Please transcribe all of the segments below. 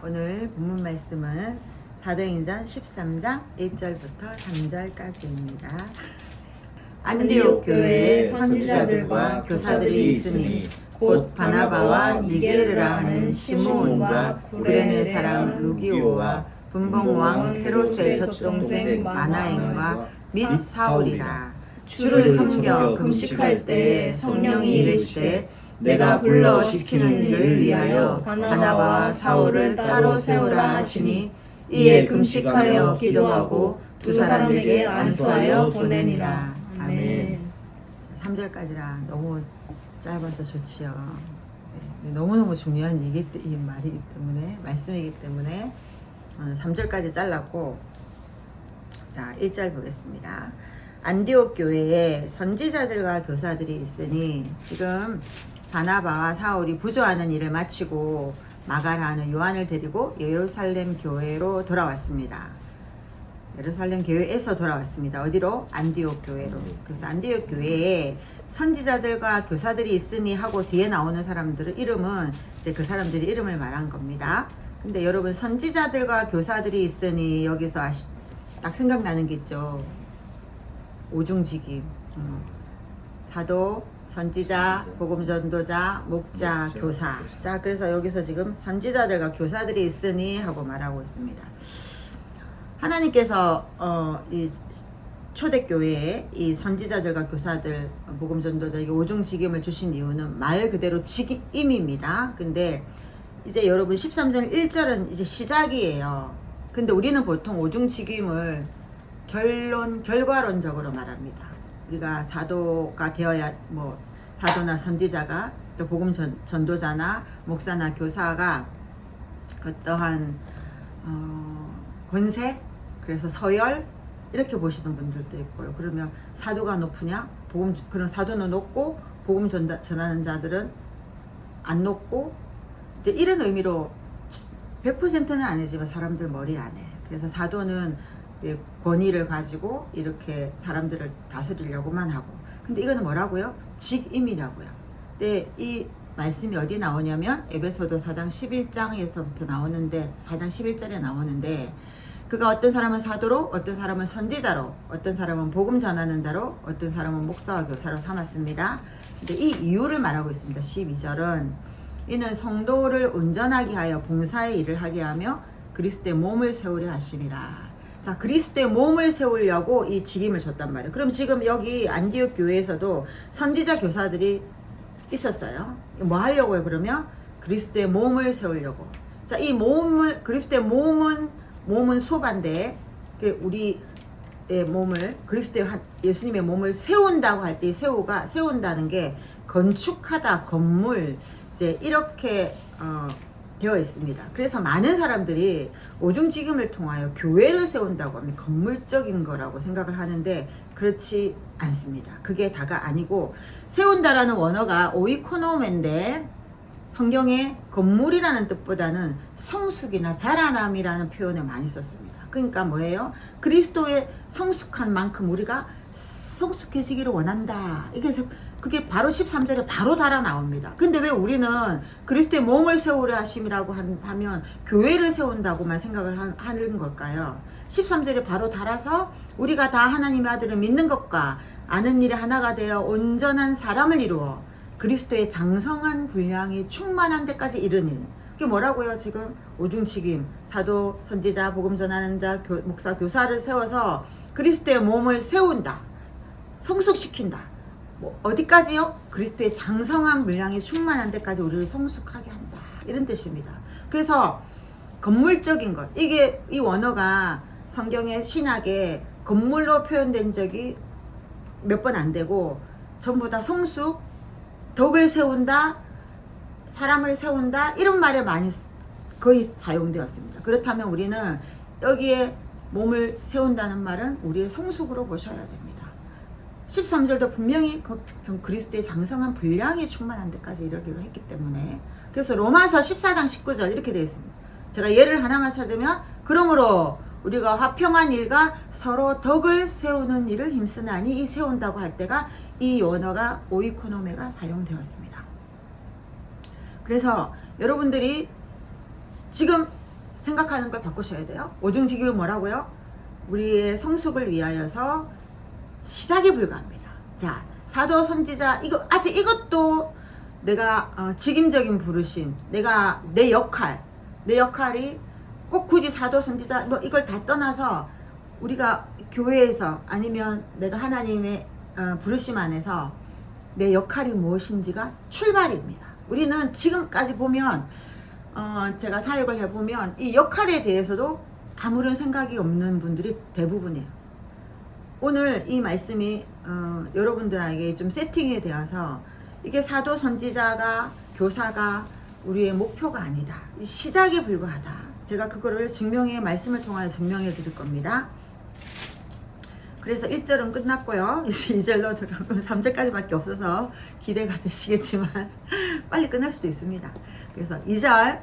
오늘 본문 말씀은 사도행전 13장 1절부터 3절까지입니다. 안디옥 교회에 선지자들과 교사들이 있으니 곧 바나바와 니게르라 하는 시므온과 구레네 사람 루기오와 분봉왕 헤롯의 젖동생 마나엔과 및 사울이라. 주를 섬겨 금식할 때 성령이 이르시되 내가 불러 시키는 일을 위하여 바나바와 사울을 따로 세우라 하시니 이에 금식하며 기도하고 두 사람에게 안수하여 보내니라. 아멘. 3절까지라 너무 짧아서 좋지요. 네, 너무너무 중요한 이 말이기 때문에, 말씀이기 때문에 3절까지 잘랐고, 자 1절 보겠습니다. 안디옥 교회에 선지자들과 교사들이 있으니, 지금 바나바와 사울이 부조하는 일을 마치고 마가라는 요한을 데리고 예루살렘 교회로 돌아왔습니다. 예루살렘 교회에서 돌아왔습니다. 어디로? 안디옥 교회로. 그래서 안디옥 교회에 선지자들과 교사들이 있으니 하고 뒤에 나오는 사람들의 이름은 이제 그 사람들이 이름을 말한 겁니다. 근데 여러분, 선지자들과 교사들이 있으니 여기서 딱 생각나는 게 있죠. 오중직임, 사도, 선지자, 복음전도자, 목자, 교사. 자, 그래서 여기서 지금 선지자들과 교사들이 있으니 하고 말하고 있습니다. 하나님께서 이 초대교회에 이 선지자들과 교사들, 복음전도자, 오중직임을 주신 이유는 말 그대로 직임입니다. 근데 이제 여러분 13절 1절은 이제 시작이에요. 근데 우리는 보통 오중직임을 결과론적으로 말합니다. 우리가 사도가 되어야, 사도나 선지자가, 또 복음 전도자나 목사나 교사가 어떠한 권세, 그래서 서열 이렇게 보시는 분들도 있고요. 그러면 사도가 높으냐? 그런 사도는 높고 복음 전하는 자들은 안 높고, 이제 이런 의미로 100%는 아니지만 사람들 머리 안에. 그래서 사도는 권위를 가지고 이렇게 사람들을 다스리려고만 하고, 근데 이거는 뭐라고요? 직임이라고요. 근데 이 말씀이 어디 나오냐면 에베소서 4장 11장에서부터 나오는데, 4장 11절에 나오는데, 그가 어떤 사람은 사도로, 어떤 사람은 선지자로, 어떤 사람은 복음 전하는 자로, 어떤 사람은 목사와 교사로 삼았습니다. 근데 이 이유를 말하고 있습니다. 12절은 이는 성도를 온전하게 하여 봉사의 일을 하게 하며 그리스도의 몸을 세우려 하심이라. 자, 그리스도의 몸을 세우려고 이 직임을 줬단 말이에요. 그럼 지금 여기 안디옥 교회에서도 선지자 교사들이 있었어요. 뭐 하려고요? 그러면 그리스도의 몸을 세우려고. 자, 이 몸을, 그리스도의 몸은 소반데, 우리의 몸을, 예수님의 몸을 세운다고 할 때 세운다는 게 건축하다, 건물, 이제 이렇게 되어 있습니다. 그래서 많은 사람들이 오중직임을 통하여 교회를 세운다고 하면 건물적인 거라고 생각을 하는데, 그렇지 않습니다. 그게 다가 아니고, 세운다라는 원어가 오이코노메인데 성경에 건물이라는 뜻보다는 성숙이나 자라남이라는 표현을 많이 썼습니다. 그러니까 뭐예요? 그리스도의 성숙한 만큼 우리가 성숙해지기를 원한다. 그게 바로 13절에 바로 달아 나옵니다. 근데 왜 우리는 그리스도의 몸을 세우려 하심이라고 하면 교회를 세운다고만 생각을 하는 걸까요? 13절에 바로 달아서 우리가 다 하나님의 아들을 믿는 것과 아는 일에 하나가 되어 온전한 사람을 이루어 그리스도의 장성한 분량이 충만한 데까지 이르니. 그게 뭐라고요? 지금 오중직임, 사도, 선지자, 복음 전하는 자, 목사, 교사를 세워서 그리스도의 몸을 세운다, 성숙시킨다. 어디까지요? 그리스도의 장성한 분량이 충만한 데까지 우리를 성숙하게 한다, 이런 뜻입니다. 그래서 건물적인 것, 이게 이 원어가 성경의 신학에 건물로 표현된 적이 몇 번 안 되고, 전부 다 성숙, 덕을 세운다, 사람을 세운다, 이런 말에 많이 거의 사용되었습니다. 그렇다면 우리는 여기에 몸을 세운다는 말은 우리의 성숙으로 보셔야 됩니다. 13절도 분명히 그리스도의 장성한 분량이 충만한 데까지 이르기로 했기 때문에, 그래서 로마서 14장 19절 이렇게 되어 있습니다. 제가 예를 하나만 찾으면, 그러므로 우리가 화평한 일과 서로 덕을 세우는 일을 힘쓰나니, 이 세운다고 할 때가 이 원어가 오이코노메가 사용되었습니다. 그래서 여러분들이 지금 생각하는 걸 바꾸셔야 돼요. 오중지기은 뭐라고요? 우리의 성숙을 위하여서 시작이 불가합니다. 자, 사도 선지자 이거 아직 이것도 내가 직임적인 부르심, 내가 내 역할이 꼭 굳이 사도 선지자 뭐 이걸 다 떠나서 우리가 교회에서 아니면 내가 하나님의 부르심 안에서 내 역할이 무엇인지가 출발입니다. 우리는 지금까지 보면 제가 사역을 해보면 이 역할에 대해서도 아무런 생각이 없는 분들이 대부분이에요. 오늘 이 말씀이 여러분들에게 좀 세팅이 되어서 이게 사도 선지자가 교사가 우리의 목표가 아니다. 시작에 불과하다. 제가 그거를 말씀을 통하여 증명해 드릴 겁니다. 그래서 1절은 끝났고요. 이제 2절로 들어가면 3절까지밖에 없어서 기대가 되시겠지만 빨리 끝날 수도 있습니다. 그래서 2절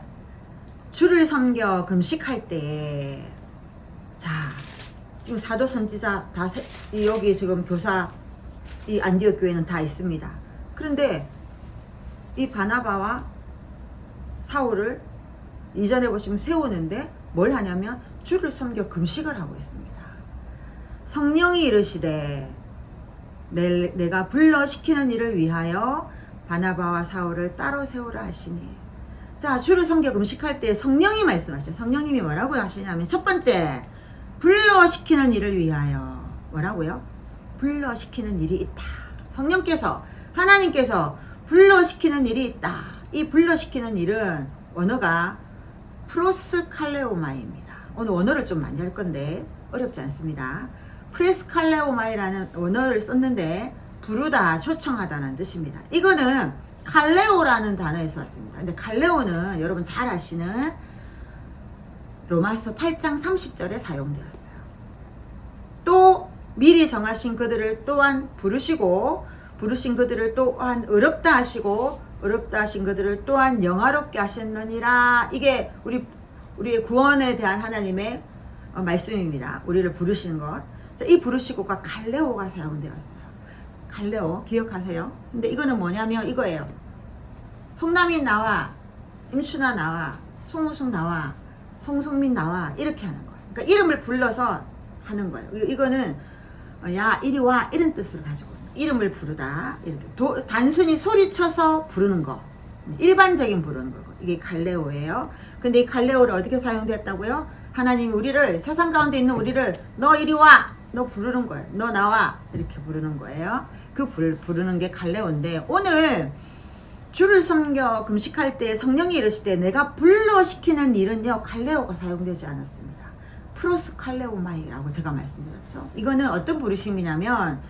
주를 섬겨 금식할 때, 자 지금 사도 선지자 다 여기 지금 교사 이 안디옥 교회는 다 있습니다. 그런데 이 바나바와 사울을 이전에 보시면 세우는데 뭘 하냐면 주를 섬겨 금식을 하고 있습니다. 성령이 이르시되 내가 불러 시키는 일을 위하여 바나바와 사울을 따로 세우라 하시니. 자, 주를 섬겨 금식할 때 성령이 말씀하셔요. 성령님이 뭐라고 하시냐면 첫 번째, 불러 시키는 일을 위하여. 뭐라고요? 불러 시키는 일이 있다. 성령께서, 하나님께서 불러 시키는 일이 있다. 이 불러 시키는 일은 원어가 프로스칼레오마이입니다. 오늘 원어를 좀 많이 할 건데 어렵지 않습니다. 프레스칼레오마이라는 원어를 썼는데 부르다, 초청하다는 뜻입니다. 이거는 칼레오라는 단어에서 왔습니다. 근데 칼레오는 여러분 잘 아시는 로마서 8장 30절에 사용되었어요. 또 미리 정하신 그들을 또한 부르시고 부르신 그들을 또한 의롭다 하시고 의롭다 하신 그들을 또한 영화롭게 하셨느니라. 이게 우리의 구원에 대한 하나님의 말씀입니다. 우리를 부르시는 것. 자, 이 부르시고가 칼레오가 사용되었어요. 칼레오 기억하세요? 근데 이거는 뭐냐면 이거예요. 송남인 나와, 임춘아 나와, 송우승 나와, 송승민 나와, 이렇게 하는 거예요. 그러니까 이름을 불러서 하는 거예요. 이거는 야 이리 와 이런 뜻을 가지고 이름을 부르다, 이렇게 단순히 소리쳐서 부르는 거, 일반적인 부르는 거고, 이게 칼레오예요. 근데 이 칼레오를 어떻게 사용됐다고요? 하나님이 우리를, 세상 가운데 있는 우리를 너 이리 와, 너 부르는 거예요. 너 나와, 이렇게 부르는 거예요. 그 부르는 게 칼레오인데, 오늘 주를 섬겨 금식할 때 성령이 이르시되 내가 불러 시키는 일은요, 칼레오가 사용되지 않았습니다. 프로스 칼레오마이라고 제가 말씀드렸죠. 이거는 어떤 부르심이냐면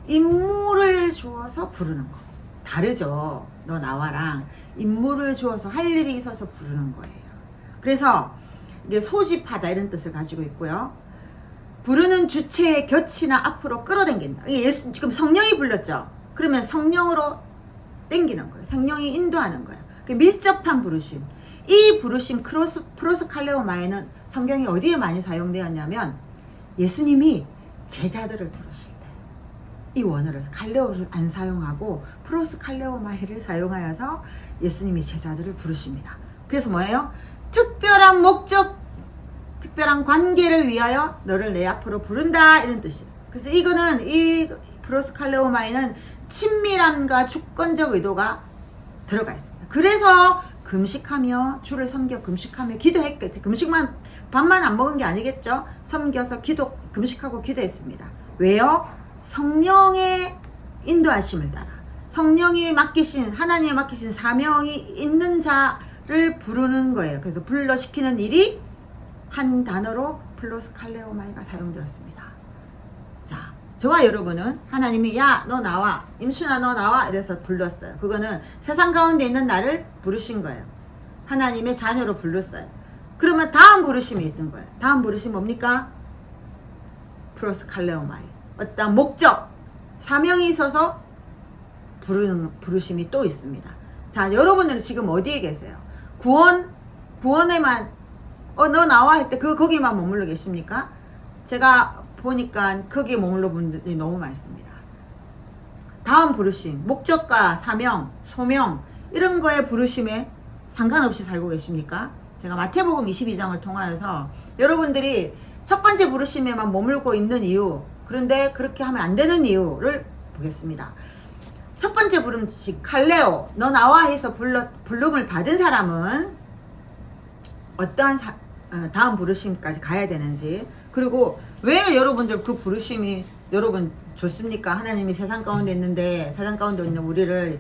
임무를 주어서 부르는 거. 다르죠. 너 나와랑 임무를 주어서 할 일이 있어서 부르는 거예요. 그래서 이게 소집하다 이런 뜻을 가지고 있고요. 부르는 주체의 곁이나 앞으로 끌어당긴다. 이게 예수, 지금 성령이 불렀죠. 그러면 성령으로 당기는 거예요. 성령이 인도하는 거예요. 밀접한 부르심. 이 부르심 프로스 칼레오마에는 성경이 어디에 많이 사용되었냐면 예수님이 제자들을 부르실 때 이 원어를 칼레오를 안 사용하고 프로스 칼레오마이를 사용하여서 예수님이 제자들을 부르십니다. 그래서 뭐예요? 특별한 목적, 특별한 관계를 위하여 너를 내 앞으로 부른다, 이런 뜻이에요. 그래서 이거는 이 프로스 칼레오마이는 친밀함과 주권적 의도가 들어가 있습니다. 그래서 금식하며 주를 섬겨 금식하며 기도했겠지. 밥만 안 먹은 게 아니겠죠. 섬겨서 금식하고 기도했습니다. 왜요? 성령의 인도하심을 따라 성령이 맡기신, 하나님이 맡기신 사명이 있는 자를 부르는 거예요. 그래서 불러 시키는 일이 한 단어로 플로스 칼레오마이가 사용되었습니다. 자, 저와 여러분은 하나님이 야 너 나와, 임춘아 너 나와 이래서 불렀어요. 그거는 세상 가운데 있는 나를 부르신 거예요. 하나님의 자녀로 불렀어요. 그러면 다음 부르심이 있는 거예요. 다음 부르심 뭡니까? 플로스 칼레오마이. 어떤 목적, 사명이 있어서 부르심이 또 있습니다. 자, 여러분들은 지금 어디에 계세요? 구원에만 너 나와 할 때 거기만 머물러 계십니까? 제가 보니까 거기에 머물러 분들이 너무 많습니다. 다음 부르심, 목적과 사명, 소명 이런 거에 부르심에 상관없이 살고 계십니까? 제가 마태복음 22장을 통하여서 여러분들이 첫 번째 부르심에만 머물고 있는 이유, 그런데 그렇게 하면 안 되는 이유를 보겠습니다. 첫 번째 부름식 칼레오, 너 나와 해서 부름을 받은 사람은 어떠한 다음 부르심까지 가야 되는지, 그리고 왜 여러분들 그 부르심이 여러분 좋습니까? 하나님이 세상 가운데 있는데, 세상 가운데 있는 우리를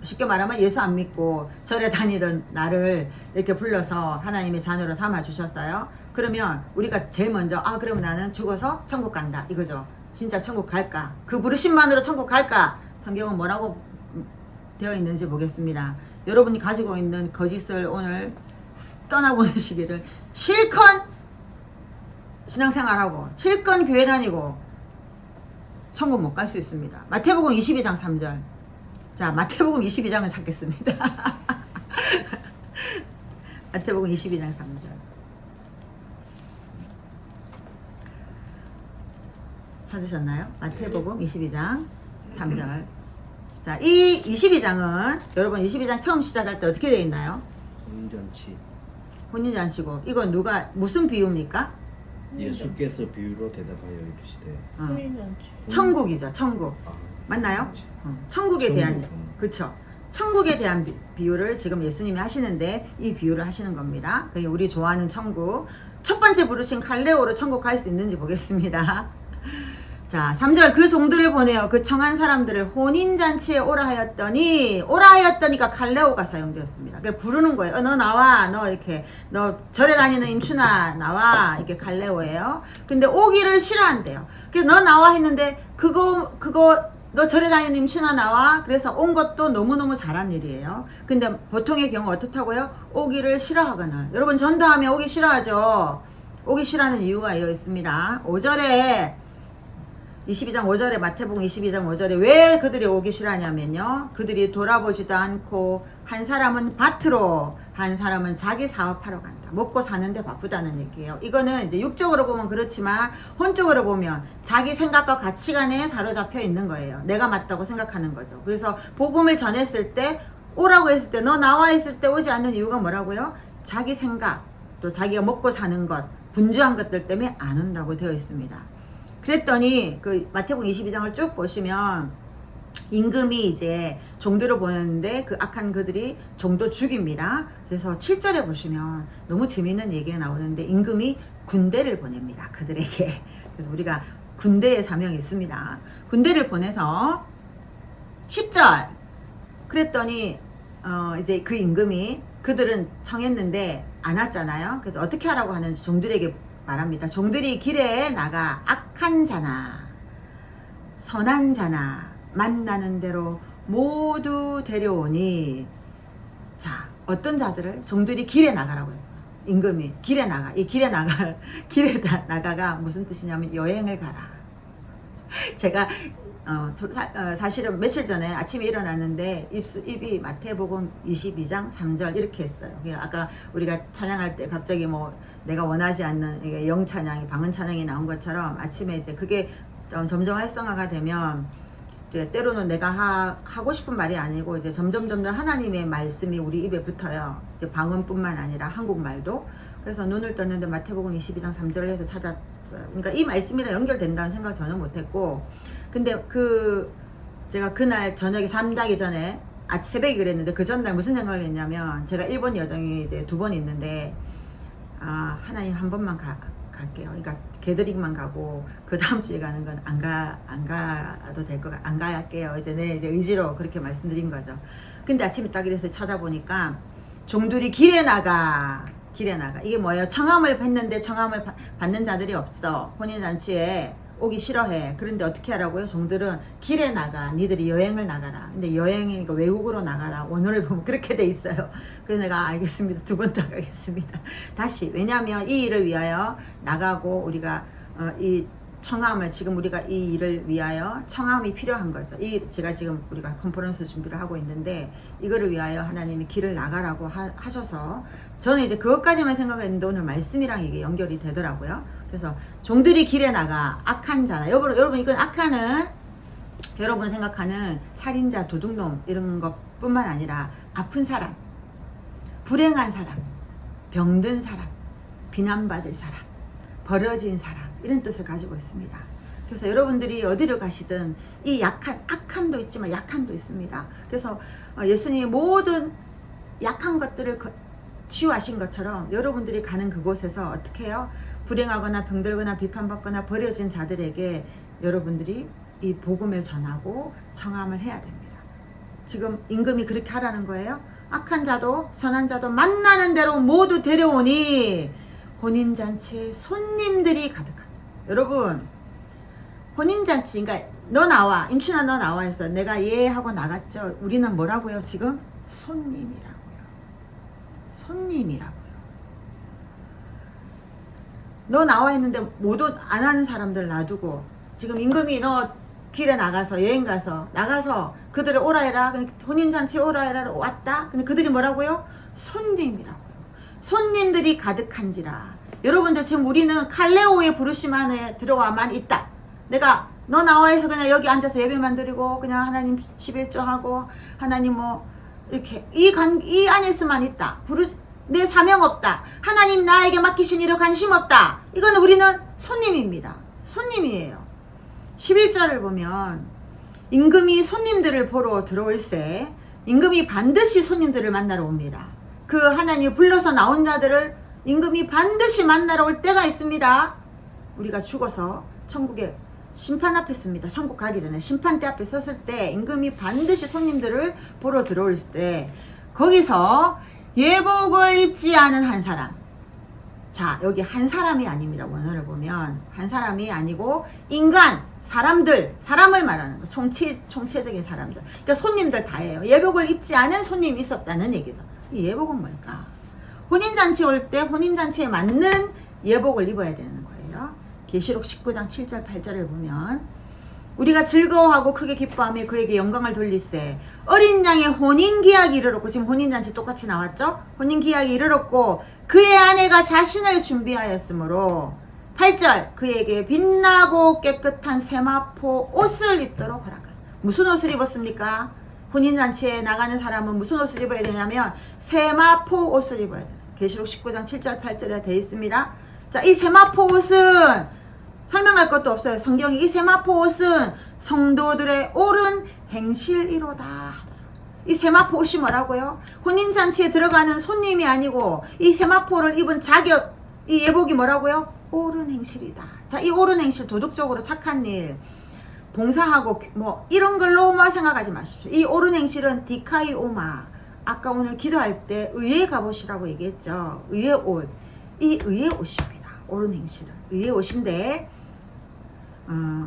쉽게 말하면 예수 안 믿고 절에 다니던 나를 이렇게 불러서 하나님의 자녀로 삼아 주셨어요. 그러면 우리가 제일 먼저 그러면 나는 죽어서 천국 간다 이거죠. 진짜 천국 갈까? 그 부르심만으로 천국 갈까? 성경은 뭐라고 되어 있는지 보겠습니다. 여러분이 가지고 있는 거짓을 오늘 떠나보내시기를, 실컷 신앙생활하고 실컷 교회 다니고 천국 못 갈 수 있습니다. 마태복음 22장 3절. 자, 마태복음 22장을 찾겠습니다. 마태복음 22장 3절. 찾으셨나요? 마태복음 22장 3절. 자, 이 22장은 여러분 22장 처음 시작할 때 어떻게 되어 있나요? 혼인잔치. 혼인잔치고, 이건 누가 무슨 비유입니까? 예수께서 비유로 대답하여 이르시되. 천국이죠, 천국. 맞나요? 천국에 대한, 그쵸? 천국에 대한 비유를 지금 예수님이 하시는데, 이 비유를 하시는 겁니다. 우리 좋아하는 천국. 첫 번째 부르신 칼레오로 천국 갈 수 있는지 보겠습니다. 자, 3절. 그 종들을 보내어 그 청한 사람들을 혼인잔치에 오라 하였더니가 칼레오가 사용되었습니다. 부르는 거예요. 너 나와, 너 이렇게, 너 절에 다니는 임춘아 나와, 이게 칼레오예요. 근데 오기를 싫어한대요. 그래서 너 나와 했는데 너 절에 다니는 임춘아 나와. 그래서 온 것도 너무너무 잘한 일이에요. 근데 보통의 경우 어떻다고요? 오기를 싫어하거나. 여러분 전도하면 오기 싫어하죠. 오기 싫어하는 이유가 있습니다. 5절에 22장 5절에, 마태복음 22장 5절에 왜 그들이 오기 싫어하냐면요, 그들이 돌아보지도 않고 한 사람은 밭으로, 한 사람은 자기 사업하러 간다. 먹고 사는데 바쁘다는 얘기예요. 이거는 이제 육적으로 보면 그렇지만 혼적으로 보면 자기 생각과 가치관에 사로잡혀 있는 거예요. 내가 맞다고 생각하는 거죠. 그래서 복음을 전했을 때, 오라고 했을 때, 너 나와 했을 때 오지 않는 이유가 뭐라고요? 자기 생각, 또 자기가 먹고 사는 것, 분주한 것들 때문에 안 온다고 되어 있습니다. 그랬더니 그 마태복음 22장을 쭉 보시면 임금이 이제 종들을 보냈는데 그 악한 그들이 종도 죽입니다. 그래서 7절에 보시면 너무 재미있는 얘기가 나오는데, 임금이 군대를 보냅니다, 그들에게. 그래서 우리가 군대의 사명이 있습니다. 군대를 보내서 10절. 그랬더니 이제 그 임금이, 그들은 청했는데 안 왔잖아요. 그래서 어떻게 하라고 하는지 종들에게 말합니다. 종들이 길에 나가 악한 자나 선한 자나 만나는 대로 모두 데려오니. 자, 어떤 자들을 종들이 길에 나가라고 했어요. 임금이 길에 나가. 이 길에 나가가 무슨 뜻이냐면 여행을 가라. 제가 사실은 며칠 전에 아침에 일어났는데 입이 마태복음 22장 3절 이렇게 했어요. 아까 우리가 찬양할 때 갑자기 내가 원하지 않는 이게 영찬양이, 방언찬양이 나온 것처럼 아침에 이제 그게 점점 활성화가 되면 이제 때로는 내가 하고 싶은 말이 아니고 이제 점점 하나님의 말씀이 우리 입에 붙어요. 이제 방언뿐만 아니라 한국말도. 그래서 눈을 떴는데 마태복음 22장 3절을 해서 찾았어요. 그러니까 이 말씀이랑 연결된다는 생각 전혀 못했고, 근데 제가 그날 저녁에 잠자기 전에 새벽에 그랬는데, 그 전날 무슨 생각을 했냐면, 제가 일본 여정이 이제 2번 있는데, 하나님 한 번만 갈게요. 그러니까 게더링만 가고 그 다음 주에 가는 건 안 가도 될 것, 안 갈게요. 이제 이제 의지로 그렇게 말씀드린 거죠. 근데 아침에 딱 이래서 찾아보니까 종들이 길에 나가. 이게 뭐예요? 청함을 했는데 청함을 받는 자들이 없어. 혼인잔치에 오기 싫어해. 그런데 어떻게 하라고요? 종들은 길에 나가. 니들이 여행을 나가라. 근데 여행이니까 외국으로 나가라. 원어를 보면 그렇게 돼 있어요. 그래서 내가 알겠습니다. 2번 더 가겠습니다. 다시. 왜냐하면 이 일을 위하여 나가고, 우리가 이 청함을, 지금 우리가 이 일을 위하여 청함이 필요한 거죠. 제가 지금 우리가 컨퍼런스 준비를 하고 있는데, 이거를 위하여 하나님이 길을 나가라고 하셔서, 저는 이제 그것까지만 생각했는데 오늘 말씀이랑 이게 연결이 되더라고요. 그래서 종들이 길에 나가 악한 자나, 여러분 이건 악한은 여러분 생각하는 살인자, 도둑놈 이런 것뿐만 아니라 아픈 사람, 불행한 사람, 병든 사람, 비난받을 사람, 버려진 사람, 이런 뜻을 가지고 있습니다. 그래서 여러분들이 어디를 가시든 이 악함도 있지만 약함도 있습니다. 그래서 예수님이 모든 약한 것들을 치유하신 것처럼 여러분들이 가는 그곳에서 어떻게 해요? 불행하거나 병들거나 비판받거나 버려진 자들에게 여러분들이 이 복음을 전하고 청함을 해야 됩니다. 지금 임금이 그렇게 하라는 거예요. 악한 자도 선한 자도 만나는 대로 모두 데려오니 혼인잔치에 손님들이 가득합니다. 여러분, 혼인잔치, 그러니까 너 나와, 임춘아 너 나와 해서 내가 예 하고 나갔죠. 우리는 뭐라고요? 지금 손님이라고요. 손님이라고요. 너 나와 했는데 모두 안 하는 사람들 놔두고 지금 임금이 너 길에 나가서 여행 가서 나가서 그들을 오라 해라, 혼인잔치 오라 해라 왔다. 근데 그들이 뭐라고요? 손님이라고요. 손님들이 가득한지라. 여러분들 지금 우리는 칼레오의 부르심 안에 들어와만 있다. 내가 너 나와 해서 그냥 여기 앉아서 예배만 드리고 그냥 하나님 11조하고 하나님 뭐 이렇게 이 안에서만 있다. 내 사명 없다. 하나님 나에게 맡기신 일에 관심 없다. 이거는 우리는 손님입니다. 손님이에요. 11절을 보면 임금이 손님들을 보러 들어올세 임금이 반드시 손님들을 만나러 옵니다. 그 하나님이 불러서 나온 자들을 임금이 반드시 만나러 올 때가 있습니다. 우리가 죽어서 천국에 심판 앞에 씁니다. 천국 가기 전에 심판대 앞에 섰을 때 임금이 반드시 손님들을 보러 들어올 때 거기서 예복을 입지 않은 한 사람. 자, 여기 한 사람이 아닙니다. 원어를 보면 한 사람이 아니고 인간, 사람을 말하는 거. 총체적인 사람들. 그러니까 손님들 다예요. 예복을 입지 않은 손님이 있었다는 얘기죠. 이 예복은 뭘까? 혼인잔치 올 때 혼인잔치에 맞는 예복을 입어야 되는 거예요. 계시록 19장 7절 8절을 보면 우리가 즐거워하고 크게 기뻐하며 그에게 영광을 돌리세 어린 양의 혼인기약이 이르렀고, 지금 혼인잔치 똑같이 나왔죠? 혼인기약이 이르렀고 그의 아내가 자신을 준비하였으므로 8절 그에게 빛나고 깨끗한 세마포 옷을 입도록 허락하라. 무슨 옷을 입었습니까? 혼인잔치에 나가는 사람은 무슨 옷을 입어야 되냐면 세마포 옷을 입어야 돼요. 계시록 19장 7절 8절에 되어 있습니다. 자, 이 세마포 옷은 설명할 것도 없어요. 성경이 이 세마포 옷은 성도들의 옳은 행실이로다. 이 세마포 옷이 뭐라고요? 혼인잔치에 들어가는 손님이 아니고 이 세마포를 입은 자격, 이 예복이 뭐라고요? 옳은 행실이다. 자, 이 옳은 행실, 도덕적으로 착한 일, 봉사하고 뭐 이런 걸로만 생각하지 마십시오. 이 옳은 행실은 디카이오마. 아까 오늘 기도할 때 의의 갑옷이라고 얘기했죠. 의의 옷. 이 의의 옷입니다. 옳은 행실은 의의 옷인데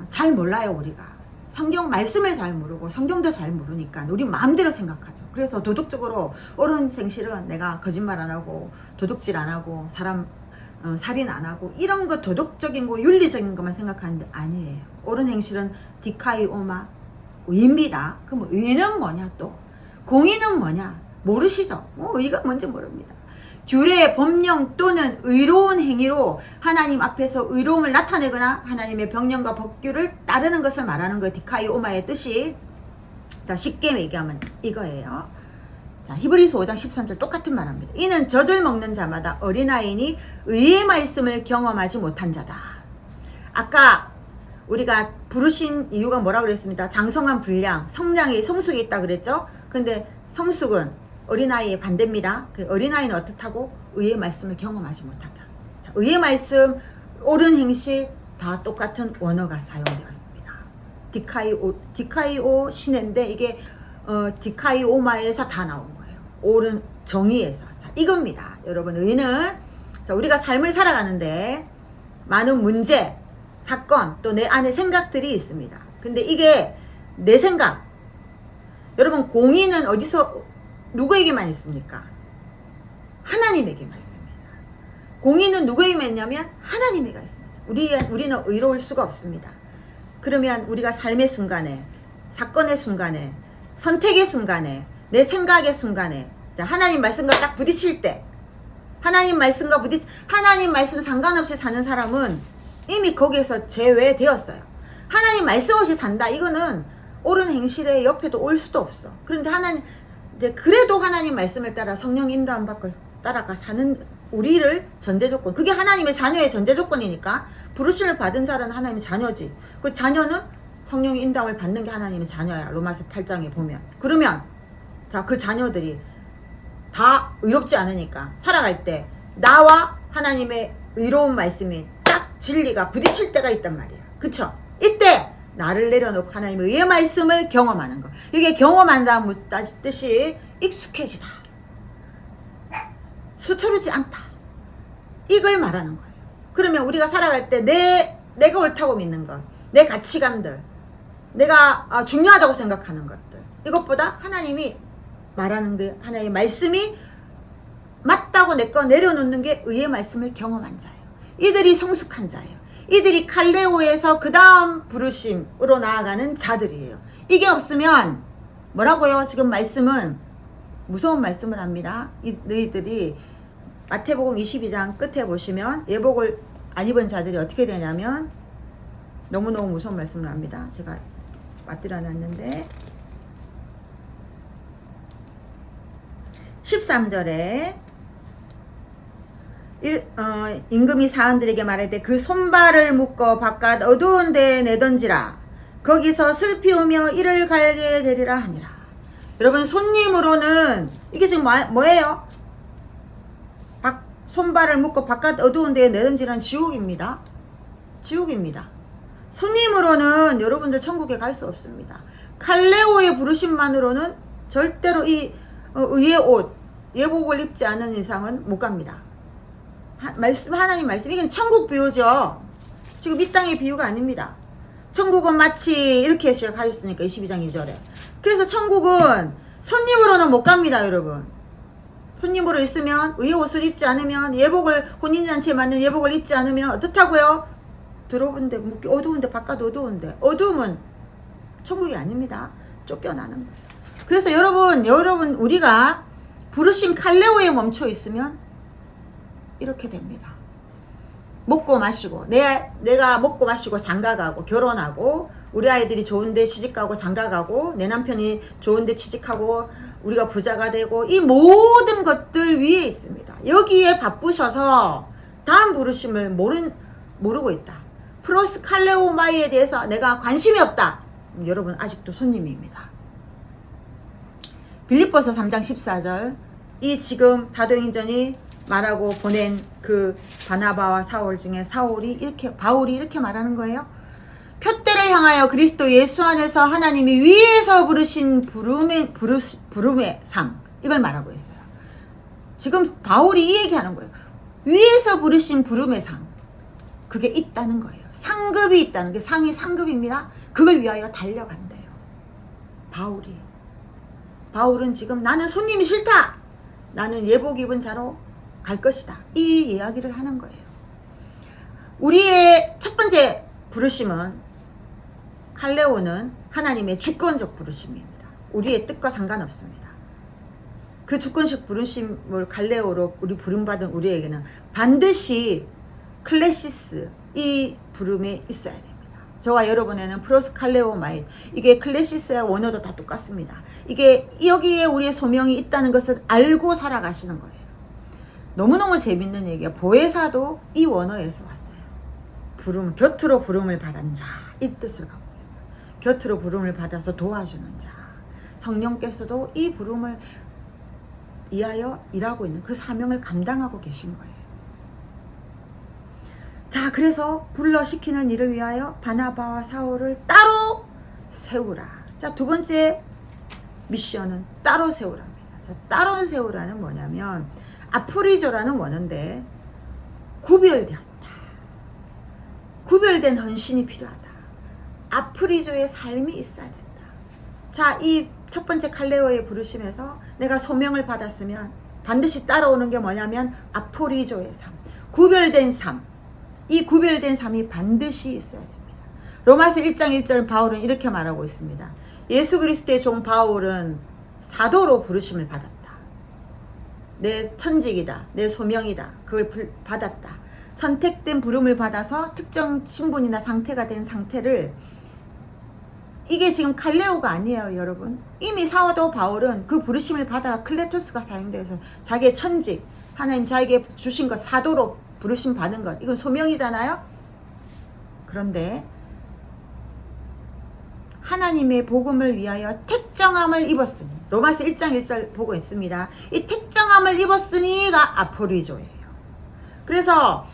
잘 몰라요. 우리가 성경 말씀을 잘 모르고 성경도 잘 모르니까 우리 마음대로 생각하죠. 그래서 도덕적으로 옳은 행실은 내가 거짓말 안 하고 도둑질 안 하고 사람 살인 안 하고 이런 거 도덕적인 거 윤리적인 것만 생각하는데 아니에요. 옳은 행실은 디카이오마 의입니다. 그럼 의는 뭐냐, 또 공의는 뭐냐 모르시죠? 의가 뭔지 모릅니다. 규례, 법령 또는 의로운 행위로 하나님 앞에서 의로움을 나타내거나 하나님의 명령과 법규를 따르는 것을 말하는 거예요. 디카이오마의 뜻이. 자, 쉽게 얘기하면 이거예요. 자, 히브리서 5장 13절 똑같은 말합니다. 이는 젖을 먹는 자마다 어린아이니 의의 말씀을 경험하지 못한 자다. 아까 우리가 부르신 이유가 뭐라고 그랬습니다. 장성한 분량, 성숙이 있다 그랬죠. 근데 성숙은 어린아이의 반대입니다. 그 어린아이는 어떻다고? 의의 말씀을 경험하지 못한다. 자, 의의 말씀, 옳은 행실 다 똑같은 원어가 사용되었습니다. 디카이오 신인데 이게 디카이오마에서 다 나온 거예요. 옳은 정의에서. 자, 이겁니다. 여러분, 의는 자, 우리가 삶을 살아가는데 많은 문제, 사건, 또 내 안에 생각들이 있습니다. 근데 이게 내 생각. 여러분, 공의는 어디서 누구에게만 있습니까? 하나님에게만 있습니다. 공의는 누구에게만 있냐면 하나님에게 있습니다. 우리는 의로울 수가 없습니다. 그러면 우리가 삶의 순간에, 사건의 순간에, 선택의 순간에, 내 생각의 순간에, 자, 하나님 말씀과 딱 부딪힐 때, 하나님 말씀 상관없이 사는 사람은 이미 거기에서 제외되었어요. 하나님 말씀 없이 산다. 이거는 옳은 행실의 옆에도 올 수도 없어. 그런데 그래도 하나님 말씀을 따라 성령 인도함 받고 따라가 사는 우리를 전제 조건, 그게 하나님의 자녀의 전제 조건이니까 부르심을 받은 자는 하나님의 자녀지. 그 자녀는 성령의 인도함을 받는 게 하나님의 자녀야. 로마서 8장에 보면. 그러면 자, 그 자녀들이 다 의롭지 않으니까 살아갈 때 나와 하나님의 의로운 말씀이 딱 진리가 부딪힐 때가 있단 말이야. 그쵸? 이때 나를 내려놓고 하나님의 의의 말씀을 경험하는 거. 이게 경험한다는 뜻이 익숙해지다, 수투르지 않다, 이걸 말하는 거예요. 그러면 우리가 살아갈 때 내가 옳다고 믿는 것, 내 가치관들, 내가 중요하다고 생각하는 것들, 이것보다 하나님이 말하는 게, 하나님의 말씀이 맞다고 내 거 내려놓는 게 의의 말씀을 경험한 자예요. 이들이 성숙한 자예요. 이들이 칼레오에서 그 다음 부르심으로 나아가는 자들이에요. 이게 없으면 뭐라고요? 지금 말씀은 무서운 말씀을 합니다. 너희들이 마태복음 22장 끝에 보시면 예복을 안 입은 자들이 어떻게 되냐면, 너무너무 무서운 말씀을 합니다. 제가 맞들어 놨는데 13절에 임금이 사원들에게 말할 때 그 손발을 묶어 바깥 어두운 데에 내던지라. 거기서 슬피 우며 이를 갈게 되리라 하니라. 여러분, 손님으로는 이게 지금 뭐예요? 손발을 묶고 바깥 어두운 데에 내던지라는 지옥입니다. 지옥입니다. 손님으로는 여러분들 천국에 갈 수 없습니다. 칼레오의 부르심만으로는 절대로 이 의의 옷, 예복을 입지 않은 이상은 못 갑니다. 하나님 말씀, 이건 천국 비유죠. 지금 이 땅의 비유가 아닙니다. 천국은 마치 이렇게 시작하셨으니까 22장 2절에. 그래서 천국은 손님으로는 못 갑니다, 여러분. 손님으로 있으면, 의의 옷을 입지 않으면, 예복을, 혼인잔치에 맞는 예복을 입지 않으면 어떻다고요? 더러운데, 어두운데, 바깥 어두운데. 어두움은 천국이 아닙니다. 쫓겨나는 거예요. 그래서 여러분, 우리가 부르심 칼레오에 멈춰 있으면 이렇게 됩니다. 먹고 마시고, 내가 먹고 마시고 장가가고 결혼하고, 우리 아이들이 좋은데 시집가고 장가가고, 내 남편이 좋은데 취직하고 우리가 부자가 되고, 이 모든 것들 위에 있습니다. 여기에 바쁘셔서 다음 부르심을 모르고 있다. 프로스 칼레오마이에 대해서 내가 관심이 없다. 여러분 아직도 손님입니다. 빌립보서 3장 14절, 이 지금 사도행전이 말하고 보낸 그 바나바와 사울 중에 바울이 이렇게 말하는 거예요. 표대를 향하여 그리스도 예수 안에서 하나님이 위에서 부르신 부름의 상, 이걸 말하고 있어요. 지금 바울이 이 얘기하는 거예요. 위에서 부르신 부름의 상, 그게 있다는 거예요. 상급이 있다는 게, 상이 상급입니다. 그걸 위하여 달려간대요. 바울은 지금 나는 손님이 싫다, 나는 예복 입은 자로 갈 것이다, 이 이야기를 하는 거예요. 우리의 첫 번째 부르심은, 칼레오는 하나님의 주권적 부르심입니다. 우리의 뜻과 상관없습니다. 그 주권적 부르심을 칼레오로 우리 부름받은 우리에게는 반드시 클레시스, 이 부름에 있어야 됩니다. 저와 여러분에는 프로스 칼레오마이, 이게 클레시스의 원어도 다 똑같습니다. 이게 여기에 우리의 소명이 있다는 것을 알고 살아가시는 거예요. 너무너무 재밌는 얘기야. 보혜사도 이 원어에서 왔어요. 곁으로 부름을 받은 자, 이 뜻을 갖고 있어요. 곁으로 부름을 받아서 도와주는 자. 성령께서도 이 부름을 위하여 일하고 있는, 그 사명을 감당하고 계신 거예요. 자, 그래서 불러시키는 일을 위하여 바나바와 사울을 따로 세우라. 자, 두 번째 미션은 따로 세우랍니다. 자, 따로 세우라는 뭐냐면, 아프리조라는 원어인데, 구별되었다, 구별된 헌신이 필요하다, 아프리조의 삶이 있어야 된다. 자, 이 첫 번째 칼레오의 부르심에서 내가 소명을 받았으면 반드시 따라오는 게 뭐냐면 아프리조의 삶, 구별된 삶. 이 구별된 삶이 반드시 있어야 됩니다. 로마서 1장 1절 바울은 이렇게 말하고 있습니다. 예수 그리스도의 종 바울은 사도로 부르심을 받았다. 내 천직이다, 내 소명이다, 그걸 받았다. 선택된 부름을 받아서 특정 신분이나 상태가 된 상태를 이게 지금 칼레오가 아니에요, 여러분. 이미 사도 바울은 그 부르심을 받아가 클레토스가 사용돼서 자기의 천직, 하나님 자기에게 주신 것, 사도로 부르심 받은 것, 이건 소명이잖아요. 그런데 하나님의 복음을 위하여 택정함을 입었으니, 로마서 1장 1절 보고 있습니다. 이 택정함을 입었으니가 아포리조예요. 그래서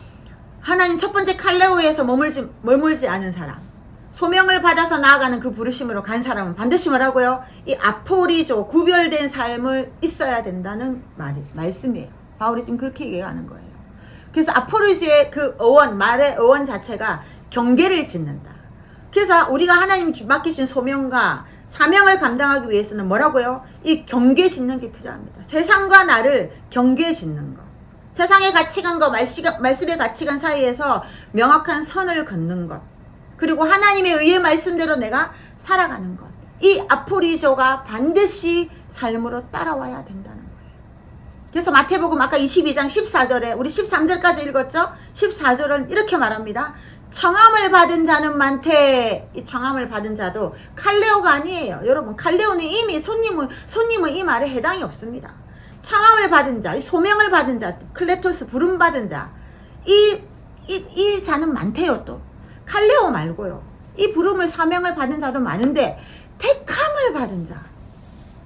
하나님 첫 번째 칼레오에서 머물지 않은 사람, 소명을 받아서 나아가는 그 부르심으로 간 사람은 반드시 뭐라고요? 이 아포리조, 구별된 삶을 있어야 된다는 말씀이에요. 바울이 지금 그렇게 얘기하는 거예요. 그래서 아포리조의 그 어원, 말의 어원 자체가 경계를 짓는다. 그래서 우리가 하나님 맡기신 소명과 사명을 감당하기 위해서는 뭐라고요? 이 경계 짓는 게 필요합니다. 세상과 나를 경계 짓는 것. 세상의 가치관과 말씀의 가치관 사이에서 명확한 선을 긋는 것. 그리고 하나님의 의의 말씀대로 내가 살아가는 것. 이 아포리조가 반드시 삶으로 따라와야 된다는 거예요. 그래서 마태복음 아까 22장 14절에 우리 13절까지 읽었죠? 14절은 이렇게 말합니다. 청함을 받은 자는 많되, 이 청함을 받은 자도 칼레오가 아니에요. 여러분, 칼레오는 이미 손님은 이 말에 해당이 없습니다. 청함을 받은 자, 소명을 받은 자, 클레토스 부름 받은 자, 이 자는 많대요. 또 칼레오 말고요. 이 부름을 사명을 받은 자도 많은데 택함을 받은 자,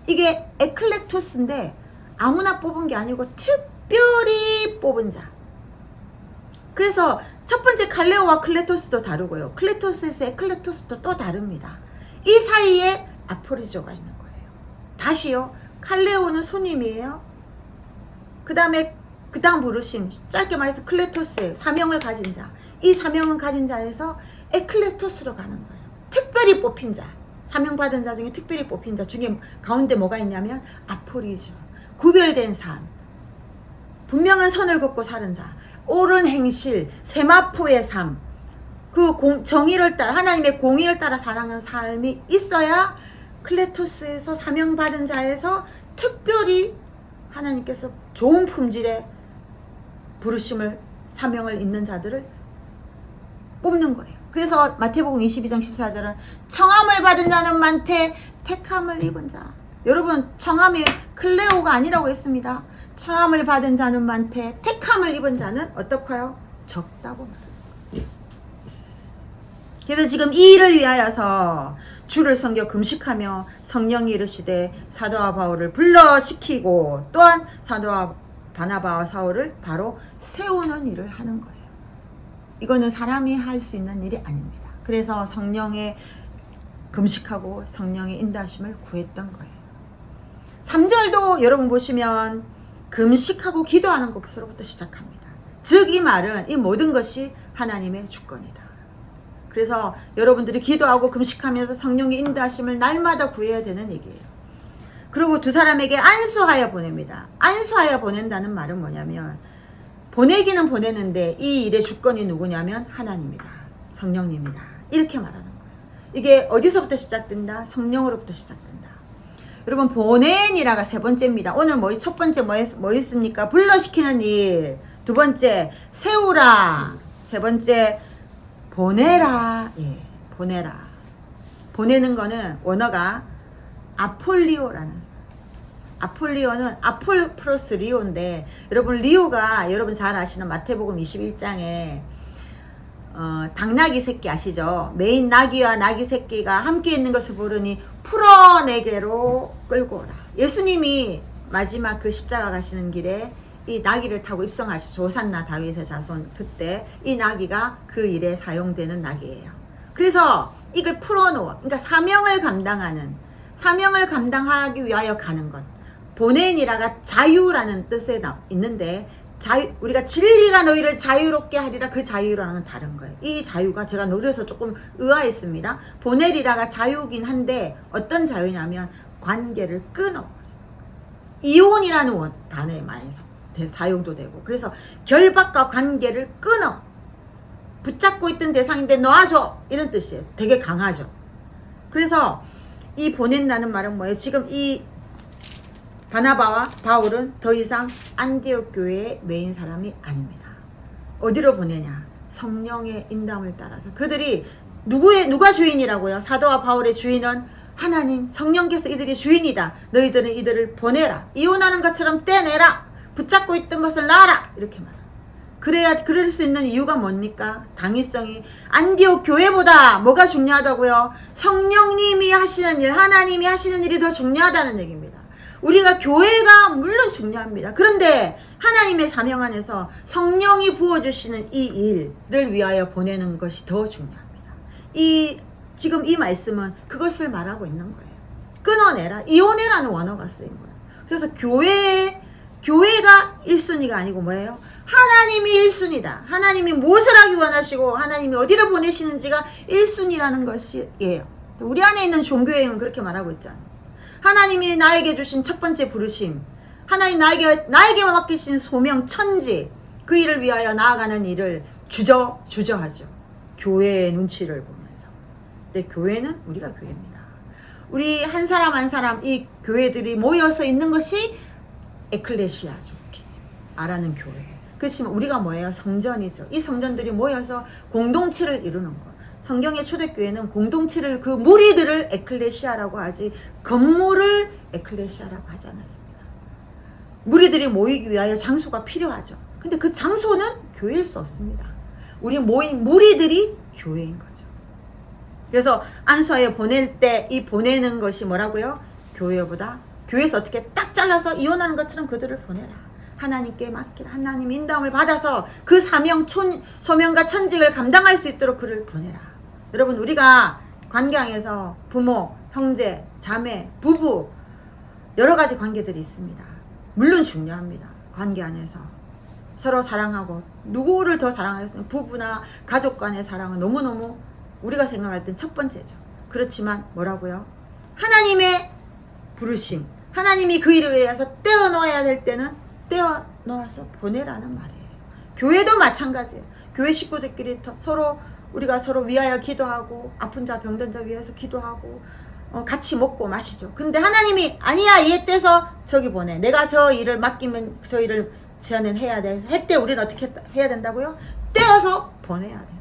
이게 에클레토스인데 아무나 뽑은 게 아니고 특별히 뽑은 자. 그래서 첫 번째 칼레오와 클레토스도 다르고요. 클레토스에서 에클레토스도 또 다릅니다. 이 사이에 아포리조가 있는 거예요. 다시요. 칼레오는 손님이에요. 그 다음 부르심, 짧게 말해서 클레토스의 사명을 가진 자. 이 사명을 가진 자에서 에클레토스로 가는 거예요. 특별히 뽑힌 자. 사명 받은 자 중에 특별히 뽑힌 자 중에 가운데 뭐가 있냐면 아포리조. 구별된 삶. 분명한 선을 긋고 사는 자. 옳은 행실, 세마포의 삶, 그 정의를 따라, 하나님의 공의를 따라 살아가는 삶이 있어야 클레토스에서 사명받은 자에서 특별히 하나님께서 좋은 품질의 부르심을, 사명을 있는 자들을 뽑는 거예요. 그래서 마태복음 22장 14절은 청함을 받은 자는 많되 택함을 입은 자. 여러분, 청함이 클레오가 아니라고 했습니다. 청함을 받은 자는 많되 택함을 입은 자는 어떻고요? 적다고 말합니다. 그래서 지금 이 일을 위하여서 주를 섬겨 금식하며 성령이 이르시되 사도와 바울을 불러시키고 또한 사도와 바나바와 사울을 바로 세우는 일을 하는 거예요. 이거는 사람이 할 수 있는 일이 아닙니다. 그래서 성령의 금식하고 성령의 인도하심을 구했던 거예요. 3절도 여러분 보시면 금식하고 기도하는 것으로부터 시작합니다. 즉 이 말은 이 모든 것이 하나님의 주권이다. 그래서 여러분들이 기도하고 금식하면서 성령의 인도하심을 날마다 구해야 되는 얘기예요. 그리고 두 사람에게 안수하여 보냅니다. 안수하여 보낸다는 말은 뭐냐면 보내기는 보내는데 이 일의 주권이 누구냐면 하나님이다. 성령님이다. 이렇게 말하는 거예요. 이게 어디서부터 시작된다? 성령으로부터 시작된다. 여러분, 보낸이라가 세 번째입니다. 오늘 첫 번째 뭐 있습니까? 불러시키는 일. 두 번째, 세우라. 세 번째, 보내라. 예, 보내라. 보내는 거는 원어가 아폴리오라는. 아폴리오는 아폴 플러스 리오인데, 여러분, 리오가 여러분 잘 아시는 마태복음 21장에 당나귀 새끼 아시죠? 메인 나귀와 나귀 새끼가 함께 있는 것을 보르니 풀어 내게로 끌고 오라. 예수님이 마지막 그 십자가 가시는 길에 이 나귀를 타고 입성하시죠. 호산나 다윗의 자손. 그때 이 나귀가 그 일에 사용되는 나귀예요. 그래서 이걸 풀어놓아. 그러니까 사명을 감당하기 위하여 가는 것. 보낸이라가 자유라는 뜻에 있는데, 우리가 진리가 너희를 자유롭게 하리라, 그 자유라는 다른 거예요. 이 자유가 제가 노래에서 조금 의아했습니다. 보내리라가 자유긴 한데 어떤 자유냐면 관계를 끊어. 이혼이라는 단어에 많이 사용도 되고, 그래서 결박과 관계를 끊어. 붙잡고 있던 대상인데 놔줘, 이런 뜻이에요. 되게 강하죠. 그래서 이 보낸다는 말은 뭐예요? 지금 이 바나바와 바울은 더 이상 안디옥 교회의 메인 사람이 아닙니다. 어디로 보내냐? 성령의 인도함을 따라서 그들이 누가 주인이라고요? 사도와 바울의 주인은 하나님, 성령께서 이들이 주인이다. 너희들은 이들을 보내라. 이혼하는 것처럼 떼내라. 붙잡고 있던 것을 놔라. 이렇게 말합니다. 그럴 수 있는 이유가 뭡니까? 당위성이 안디옥 교회보다 뭐가 중요하다고요? 성령님이 하시는 일, 하나님이 하시는 일이 더 중요하다는 얘기입니다. 우리가 교회가 물론 중요합니다. 그런데 하나님의 사명 안에서 성령이 부어주시는 이 일을 위하여 보내는 것이 더 중요합니다. 지금 이 말씀은 그것을 말하고 있는 거예요. 끊어내라, 이혼해라는 원어가 쓰인 거예요. 그래서 교회가 1순위가 아니고 뭐예요? 하나님이 1순위다. 하나님이 무엇을 하기 원하시고 하나님이 어디를 보내시는지가 1순위라는 것이에요. 우리 안에 있는 종교행은 그렇게 말하고 있잖아요. 하나님이 나에게 주신 첫 번째 부르심, 하나님 나에게만 맡기신 소명, 천지, 그 일을 위하여 나아가는 일을 주저하죠. 교회의 눈치를 보면서. 근데 교회는 우리가 교회입니다. 우리 한 사람 한 사람 이 교회들이 모여서 있는 것이 에클레시아죠. 말하는 교회. 그렇지만 우리가 뭐예요? 성전이죠. 이 성전들이 모여서 공동체를 이루는 것. 성경의 초대교회는 공동체를, 그 무리들을 에클레시아라고 하지 건물을 에클레시아라고 하지 않았습니다. 무리들이 모이기 위하여 장소가 필요하죠. 근데 그 장소는 교회일 수 없습니다. 우리 모인 무리들이 교회인 거죠. 그래서 안수하여 보낼 때 이 보내는 것이 뭐라고요? 교회에서 어떻게 딱 잘라서 이혼하는 것처럼 그들을 보내라. 하나님께 맡기라. 하나님 인도함을 받아서 그 소명과 천직을 감당할 수 있도록 그를 보내라. 여러분, 우리가 관계에서 부모, 형제, 자매, 부부 여러 가지 관계들이 있습니다. 물론 중요합니다. 관계 안에서 서로 사랑하고, 누구를 더 사랑하겠습니까? 부부나 가족 간의 사랑은 너무너무 우리가 생각할 땐 첫 번째죠. 그렇지만 뭐라고요? 하나님의 부르심, 하나님이 그 일을 위해서 떼어놓아야 될 때는 떼어놓아서 보내라는 말이에요. 교회도 마찬가지예요. 교회 식구들끼리 우리가 서로 위하여 기도하고, 아픈 자 병든 자 위해서 기도하고, 같이 먹고 마시죠. 근데 하나님이 아니야, 얘 떼서 저기 보내. 내가 저 일을 맡기면 저 일을 저는 해야 돼. 할 때 우리는 어떻게 해야 된다고요? 떼어서 보내야 되는 거예요.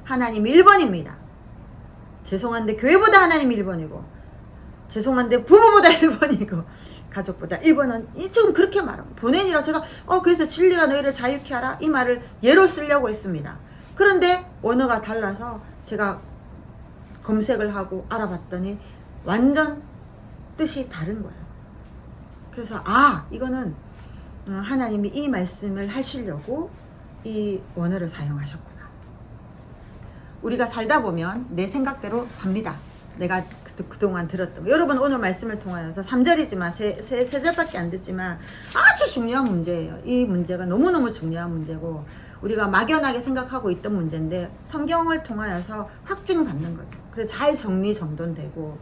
하나님 1번입니다. 죄송한데 교회보다 하나님 1번이고, 죄송한데 부부보다 1번이고, 가족보다 1번은 지금 그렇게 말하고 보내니라. 제가 그래서 진리가 너희를 자유케 하라 이 말을 예로 쓰려고 했습니다. 그런데 언어가 달라서 제가 검색을 하고 알아봤더니 완전 뜻이 다른 거예요. 그래서 이거는 하나님이 이 말씀을 하시려고 이 원어를 사용하셨구나. 우리가 살다 보면 내 생각대로 삽니다. 내가 그동안 들었던 거. 여러분, 오늘 말씀을 통하여서 3절이지만 세 절밖에 안 됐지만 아주 중요한 문제예요. 이 문제가 너무너무 중요한 문제고, 우리가 막연하게 생각하고 있던 문제인데 성경을 통하여서 확증받는 거죠. 그래서 잘 정리정돈되고,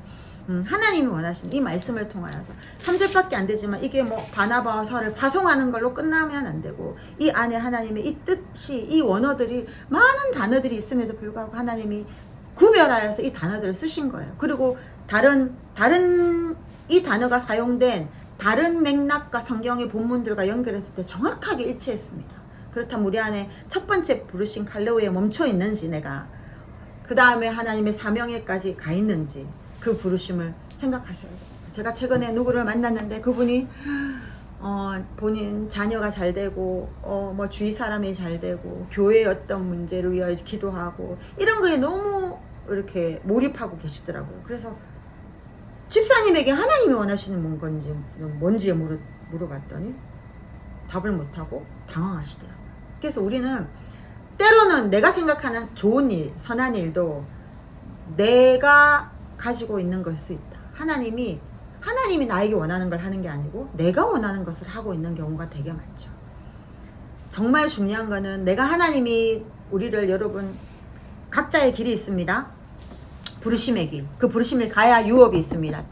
하나님이 원하시는 이 말씀을 통하여서 3절밖에 안 되지만 이게 뭐 바나바와 사울을 파송하는 걸로 끝나면 안 되고, 이 안에 하나님의 이 뜻이, 이 원어들이, 많은 단어들이 있음에도 불구하고 하나님이 구별하여서 이 단어들을 쓰신 거예요. 그리고 다른 이 단어가 사용된 다른 맥락과 성경의 본문들과 연결했을 때 정확하게 일치했습니다. 그렇다면 우리 안에 첫 번째 부르신 칼로우에 멈춰 있는지, 내가 그 다음에 하나님의 사명에까지 가 있는지, 그 부르심을 생각하셔야 돼요. 제가 최근에 누구를 만났는데 그분이 본인 자녀가 잘 되고, 뭐 주위 사람이 잘 되고, 교회의 어떤 문제를 위하여 기도하고, 이런 거에 너무 이렇게 몰입하고 계시더라고요. 그래서 집사님에게 하나님이 원하시는 건지 뭔지 물어봤더니 답을 못하고 당황하시더라고요. 그래서 우리는 때로는 내가 생각하는 좋은 일, 선한 일도 내가 가지고 있는 걸 수 있다. 하나님이 나에게 원하는 걸 하는 게 아니고 내가 원하는 것을 하고 있는 경우가 되게 많죠. 정말 중요한 거는 하나님이 우리를, 여러분, 각자의 길이 있습니다. 부르심의 길. 그 부르심에 가야 유업이 있습니다.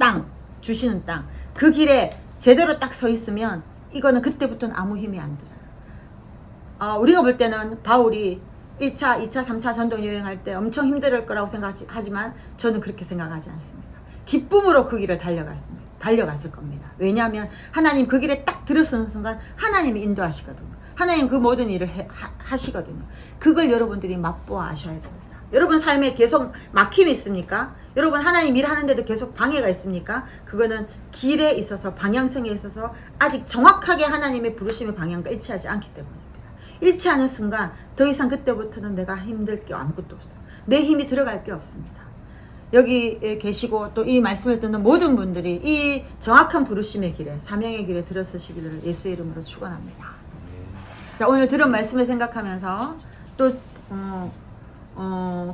주시는 땅. 그 길에 제대로 딱 서 있으면 이거는 그때부터는 아무 힘이 안 들어요. 우리가 볼 때는 바울이 1차, 2차, 3차 전도 여행할 때 엄청 힘들 거라고 생각하지만 저는 그렇게 생각하지 않습니다. 기쁨으로 그 길을 달려갔을 겁니다. 왜냐하면 하나님 그 길에 딱 들어서는 순간 하나님이 인도하시거든요. 하나님 그 모든 일을 하시거든요. 그걸 여러분들이 맛보아 아셔야 됩니다. 여러분 삶에 계속 막힘이 있습니까? 여러분 하나님 일하는데도 계속 방해가 있습니까? 그거는 길에 있어서 방향성에 있어서 아직 정확하게 하나님의 부르심의 방향과 일치하지 않기 때문입니다. 일치하는 순간 더 이상 그때부터는 내가 힘들 게 아무것도 없어요. 내 힘이 들어갈 게 없습니다. 여기 계시고 또 이 말씀을 듣는 모든 분들이 이 정확한 부르심의 길에 사명의 길에 들어서시기를 예수의 이름으로 축원합니다. 자, 오늘 들은 말씀을 생각하면서 또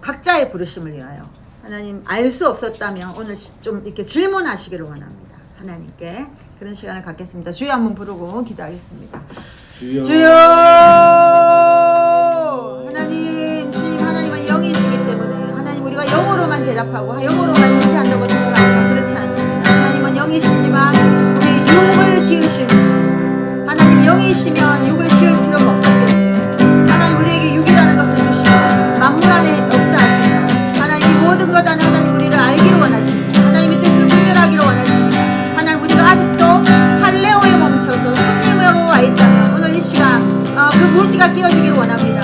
각자의 부르심을 위하여 하나님 알 수 없었다면 오늘 좀 이렇게 질문하시기를 원합니다. 하나님께 그런 시간을 갖겠습니다. 주여 한번 부르고 기도하겠습니다. 주여 하나님, 주님 하나님은 영이시기 때문에 하나님 우리가 영어로만 대답하고 영어로만 인지한다고 생각하면 그렇지 않습니다. 하나님은 영이시지만 우리 육을 지으신 분, 하나님 영이시면 육을 지을 필요가 없었겠어요. 하나님 우리에게 육이라는 것을 주시고 만물 안에 역사하시고 하나님 이 모든 것 안에 하나님 우리를 알기를 원하십니다. 하나님의 뜻을 분별하기를 원하십니다. 하나님 우리가 아직도 할레오에 멈춰서 손님으로 와 있다면 오늘 이 시간 그 무지가 깨어지기를 원합니다.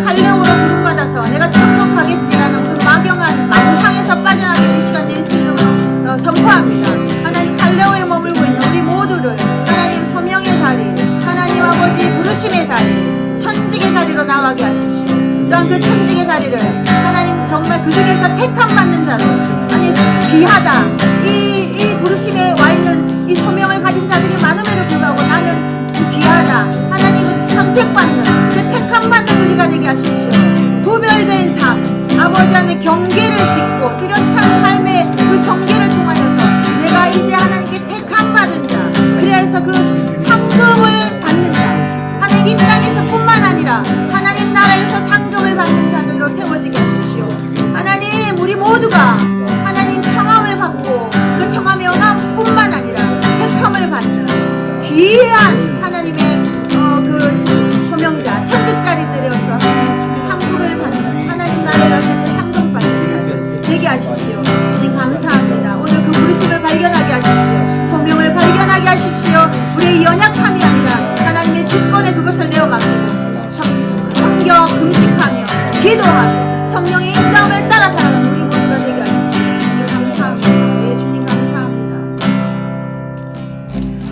갈레오로 부름받아서 내가 천국 가겠지라는 그 막연한 망상에서 빠져나기를 이 시간 예수 이름으로 선포합니다. 하나님 갈레오에 머물고 있는 우리 모두를 하나님 소명의 자리, 하나님 아버지 부르심의 자리, 천직의 자리로 나가게 하십시오. 또한 그 천직의 자리를 하나님 정말 그 중에서 택함받는 자로 아니 귀하다 이 부르심에 와 있는 이 소명을 가진 자들이 많음에도 불구하고 나는 귀하다 하나님은 선택받는 그 택함받는 우리가 되게 하십시오. 구별된 삶 아버지 안에 경계를 짓고 뚜렷한 삶의 그 경계를 통하여서 내가 이제 하나님께 택함받은 자 그래서 그 상급을 받는 자 하나님 이 땅에서 뿐만 아니라 하나님 나라에서 상급을 받는 자들로 세워지게 하십시오. 하나님 우리 모두가 하나님 청함을 받고 그 청함의 영함뿐만 아니라 택함을 받는 귀한 하나님의 그 소명자 천직자리 되어서 상급을 받는 하나님 나라에 가셔서 상급 받는 자들 되게 하십시오. 주님 감사합니다. 오늘 그 부르심을 발견하게 하십시오. 소명을 발견하게 하십시오. 우리의 연약함이 아니라 하나님의 주권에 그것을 내어 맡기고 성경 금식하며 기도하며 성령의 인도함을 따라 살아가는 우리 모두가 되게 하십시오. 주님 감사합니다. 예, 주님 감사합니다.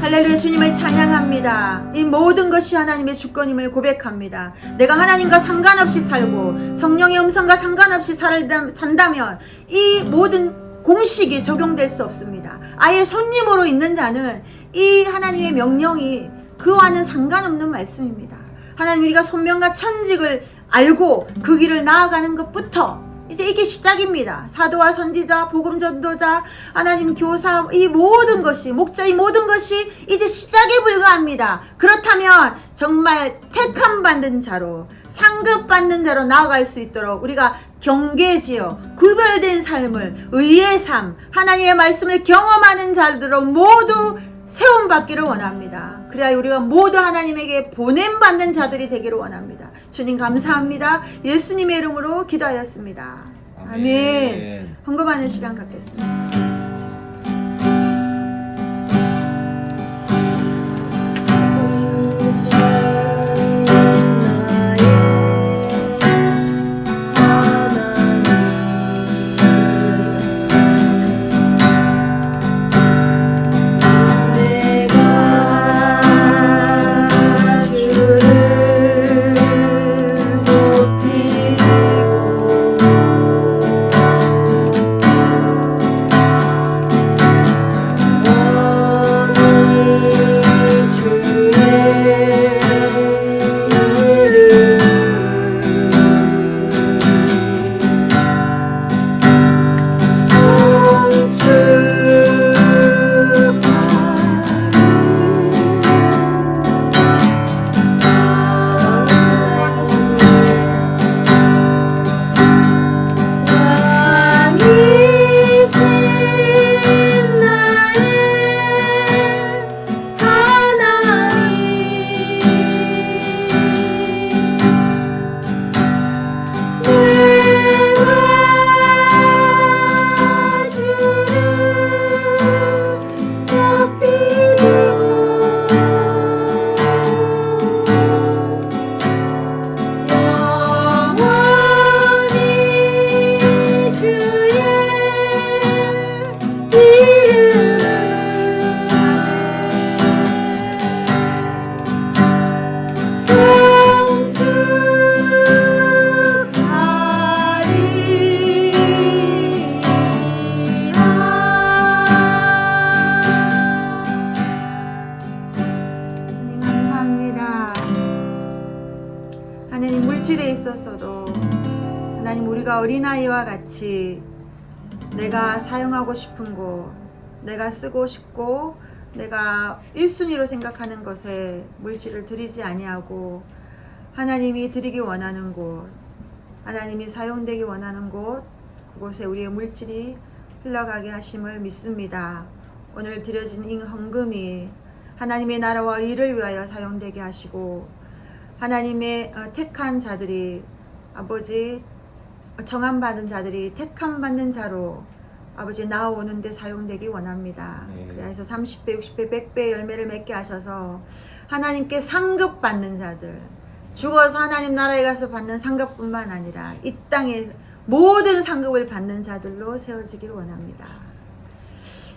할렐루야. 주님을 찬양합니다. 이 모든 것이 하나님의 주권임을 고백합니다. 내가 하나님과 상관없이 살고 성령의 음성과 상관없이 산다면 이 모든 공식이 적용될 수 없습니다. 아예 손님으로 있는 자는 이 하나님의 명령이 그와는 상관없는 말씀입니다. 하나님 우리가 손명과 천직을 알고 그 길을 나아가는 것부터 이제 이게 시작입니다. 사도와 선지자, 복음 전도자, 하나님 교사 이 모든 것이 목자 이 모든 것이 이제 시작에 불과합니다. 그렇다면 정말 택함 받는 자로 상급 받는 자로 나아갈 수 있도록 우리가 경계지어 구별된 삶을 의의 삶 하나님의 말씀을 경험하는 자들로 모두 세움받기를 원합니다. 그래야 우리가 모두 하나님에게 보냄받는 자들이 되기를 원합니다. 주님 감사합니다. 예수님의 이름으로 기도하였습니다. 아멘. 헌금하는 시간 갖겠습니다. 하나님 물질에 있어서도 하나님 우리가 어린아이와 같이 내가 사용하고 싶은 곳, 내가 쓰고 싶고 내가 1순위로 생각하는 것에 물질을 드리지 아니하고 하나님이 드리기 원하는 곳, 하나님이 사용되기 원하는 곳, 그곳에 우리의 물질이 흘러가게 하심을 믿습니다. 오늘 드려진 이 헌금이 하나님의 나라와 의를 위하여 사용되게 하시고 하나님의 택한 자들이 아버지 정함받은 자들이 택함받는 자로 아버지 나아오는 데 사용되기 원합니다. 네. 그래서 30배, 60배, 100배 열매를 맺게 하셔서 하나님께 상급받는 자들, 죽어서 하나님 나라에 가서 받는 상급뿐만 아니라 이 땅에 모든 상급을 받는 자들로 세워지기를 원합니다.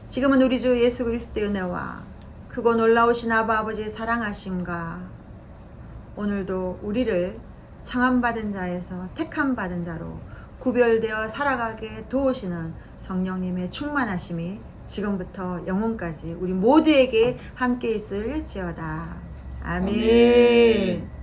지금은 우리 주 예수 그리스도의 은혜와 크고 놀라우신 아버지의 사랑하심과 오늘도 우리를 청함받은 자에서 택함받은 자로 구별되어 살아가게 도우시는 성령님의 충만하심이 지금부터 영혼까지 우리 모두에게 함께 있을지어다. 아멘. 아멘.